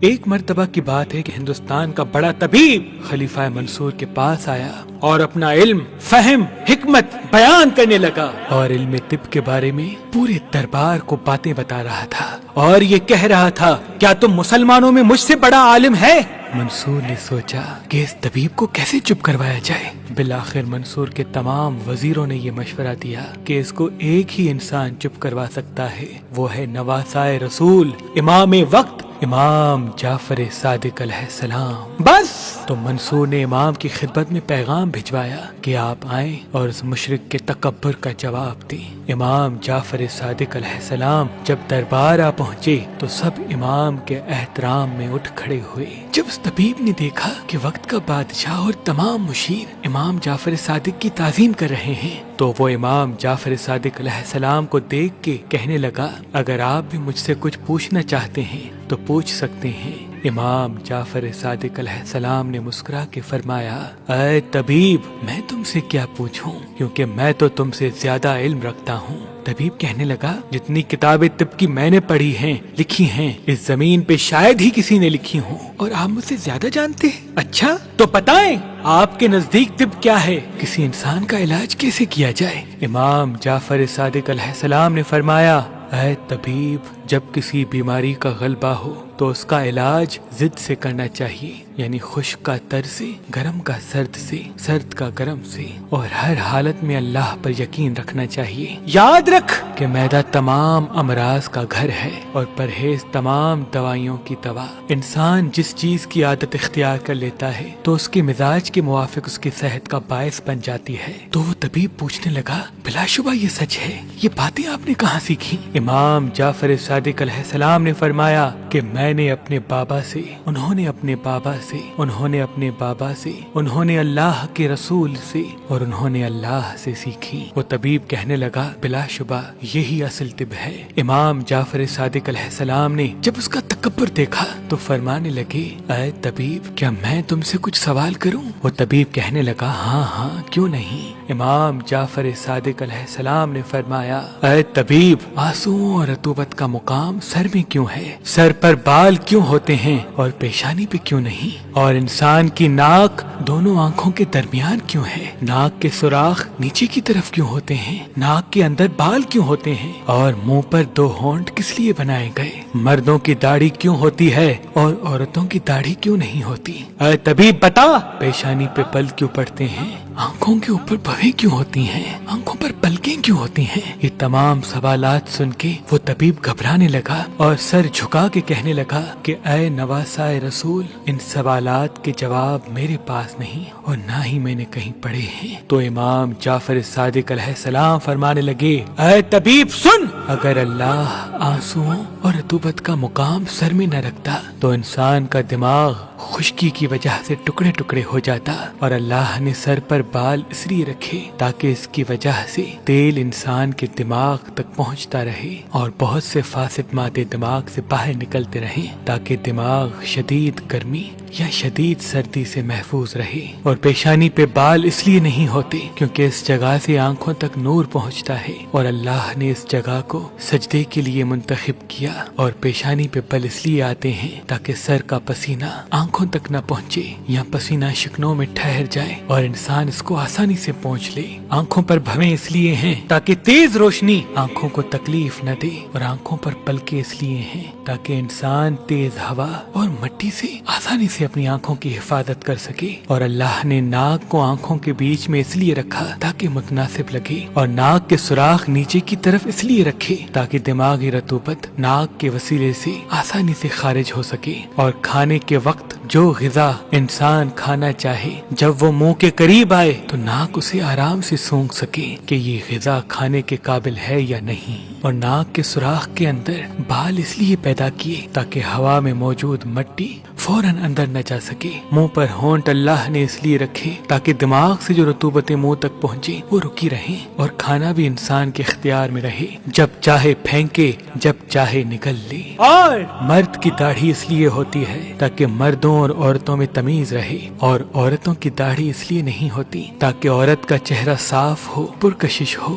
ایک مرتبہ کی بات ہے کہ ہندوستان کا بڑا طبیب خلیفہ منصور کے پاس آیا اور اپنا علم، فہم، حکمت بیان کرنے لگا اور علم طب کے بارے میں پورے دربار کو باتیں بتا رہا تھا اور یہ کہہ رہا تھا، کیا تم مسلمانوں میں مجھ سے بڑا عالم ہے؟ منصور نے سوچا کہ اس طبیب کو کیسے چپ کروایا جائے۔ بالآخر منصور کے تمام وزیروں نے یہ مشورہ دیا کہ اس کو ایک ہی انسان چپ کروا سکتا ہے، وہ ہے نواسائے رسول، امام وقت، امام جعفر صادق علیہ السلام۔ بس تو منصور نے امام کی خدمت میں پیغام بھجوایا کہ آپ آئیں اور اس مشرک کے تکبر کا جواب دیں۔ امام جعفر صادق علیہ السلام جب دربار آ پہنچے تو سب امام کے احترام میں اٹھ کھڑے ہوئے۔ جب اس طبیب نے دیکھا کہ وقت کا بادشاہ اور تمام مشیر امام جعفر صادق کی تعظیم کر رہے ہیں تو وہ امام جعفر صادق علیہ السلام کو دیکھ کے کہنے لگا، اگر آپ بھی مجھ سے کچھ پوچھنا چاہتے ہیں تو پوچھ سکتے ہیں۔ امام جعفر صادق علیہ السلام نے مسکرا کے فرمایا، اے طبیب، میں تم سے کیا پوچھوں کیونکہ میں تو تم سے زیادہ علم رکھتا ہوں۔ طبیب کہنے لگا، جتنی کتابیں طب کی میں نے پڑھی ہیں، لکھی ہیں، اس زمین پہ شاید ہی کسی نے لکھی ہوں، اور آپ مجھ سے زیادہ جانتے ہیں۔ اچھا تو بتائیں آپ کے نزدیک طب کیا ہے؟ کسی انسان کا علاج کیسے کیا جائے؟ امام جعفر صادق علیہ السلام نے فرمایا، اے طبیب، جب کسی بیماری کا غلبہ ہو تو اس کا علاج ضد سے کرنا چاہیے، یعنی خشک کا تر سے، گرم کا سرد سے، سرد کا گرم سے، اور ہر حالت میں اللہ پر یقین رکھنا چاہیے۔ یاد رکھ کہ معدہ تمام امراض کا گھر ہے اور پرہیز تمام دوائیوں کی دوا۔ انسان جس چیز کی عادت اختیار کر لیتا ہے تو اس کے مزاج کے موافق اس کی صحت کا باعث بن جاتی ہے۔ تو وہ طبیب پوچھنے لگا، بلا شبہ یہ سچ ہے، یہ باتیں آپ نے کہاں سیکھی؟ امام جعفر صادق علیہ السلام نے فرمایا کہ میں نے اپنے بابا سے، انہوں نے اپنے بابا سے، انہوں نے اپنے بابا سے، انہوں نے اللہ کے رسول سے، اور انہوں نے اللہ سے سیکھی۔ وہ طبیب کہنے لگا، بلا شبہ یہی اصل طب ہے۔ امام جعفر صادق علیہ السلام نے جب اس کا تکبر دیکھا تو فرمانے لگے، اے طبیب، کیا میں تم سے کچھ سوال کروں؟ وہ طبیب کہنے لگا، ہاں ہاں، کیوں نہیں۔ امام جعفر صادق علیہ السلام نے فرمایا، اے طبیب، آنسوؤں اور رطوبت کا مقام سر میں کیوں ہے؟ سر پر بال کیوں ہوتے ہیں اور پیشانی پہ کیوں نہیں؟ اور انسان کی ناک دونوں آنکھوں کے درمیان کیوں ہے؟ ناک کے سوراخ نیچے کی طرف کیوں ہوتے ہیں؟ ناک کے اندر بال کیوں ہوتے ہیں؟ اور منہ پر دو ہونٹ کس لیے بنائے گئے؟ مردوں کی داڑھی کیوں ہوتی ہے اور عورتوں کی داڑھی کیوں نہیں ہوتی؟ اے طبیب بتا، پیشانی پہ بل کیوں پڑتے ہیں؟ آنکھوں کے اوپر بھویں کیوں ہوتی ہیں؟ آنکھوں پر پلکیں کیوں ہوتی ہیں؟ یہ تمام سوالات سن کے وہ طبیب گھبرانے لگا اور سر جھکا کے کہنے لگا کہ اے نواسائے رسول، ان سوالات کے جواب میرے پاس نہیں اور نہ ہی میں نے کہیں پڑھے ہیں۔ تو امام جعفر صادق علیہ السلام فرمانے لگے، اے طبیب سن، اگر اللہ آنسوؤں اور رطوبت کا مقام سر میں نہ رکھتا تو انسان کا دماغ خشکی کی وجہ سے ٹکڑے ٹکڑے ہو جاتا، اور اللہ نے سر پر بال اس لیے رکھے تاکہ اس کی وجہ سے تیل انسان کے دماغ تک پہنچتا رہے اور بہت سے فاسد مادے دماغ سے باہر نکلتے رہیں تاکہ دماغ شدید گرمی یا شدید سردی سے محفوظ رہے۔ اور پیشانی پہ بال اس لیے نہیں ہوتے کیونکہ اس جگہ سے آنکھوں تک نور پہنچتا ہے اور اللہ نے اس جگہ کو سجدے کے لیے منتخب کیا، اور پیشانی پہ بل اس لیے آتے ہیں تاکہ سر کا پسینہ آنکھوں تک نہ پہنچے یا پسینہ شکنوں میں ٹھہر جائے اور انسان اس کو آسانی سے پہنچ لے۔ آنکھوں پر بھویں اس لیے ہیں تاکہ تیز روشنی آنکھوں کو تکلیف نہ دے، اور آنکھوں پر پلکیں اس لیے ہیں تاکہ انسان تیز ہوا اور مٹی سے آسانی سے اپنی آنکھوں کی حفاظت کر سکے۔ اور اللہ نے ناک کو آنکھوں کے بیچ میں اس لیے رکھا تاکہ متناسب لگے، اور ناک کے سوراخ نیچے کی طرف اس لیے رکھے تاکہ دماغی رطوبت ناک کے وسیلے سے آسانی سے خارج ہو سکے۔ اور کھانے کے وقت جو غذا انسان کھانا چاہے جب وہ منہ کے قریب آئے تو ناک اسے آرام سے سونگھ سکے کہ یہ غذا کھانے کے قابل ہے یا نہیں۔ اور ناک کے سوراخ کے اندر بال اس لیے پیدا کیے تاکہ ہوا میں موجود مٹی فوراً اندر نہ جا سکے۔ منہ پر ہونٹ اللہ نے اس لیے رکھے تاکہ دماغ سے جو رطوبتیں منہ تک پہنچے وہ رکی رہیں، اور کھانا بھی انسان کے اختیار میں رہے، جب چاہے پھینکے، جب چاہے نگل لے۔ اور مرد کی داڑھی اس لیے ہوتی ہے تاکہ مردوں اور عورتوں میں تمیز رہے، اور عورتوں کی داڑھی اس لیے نہیں ہوتی تاکہ عورت کا چہرہ صاف ہو، پرکشش ہو،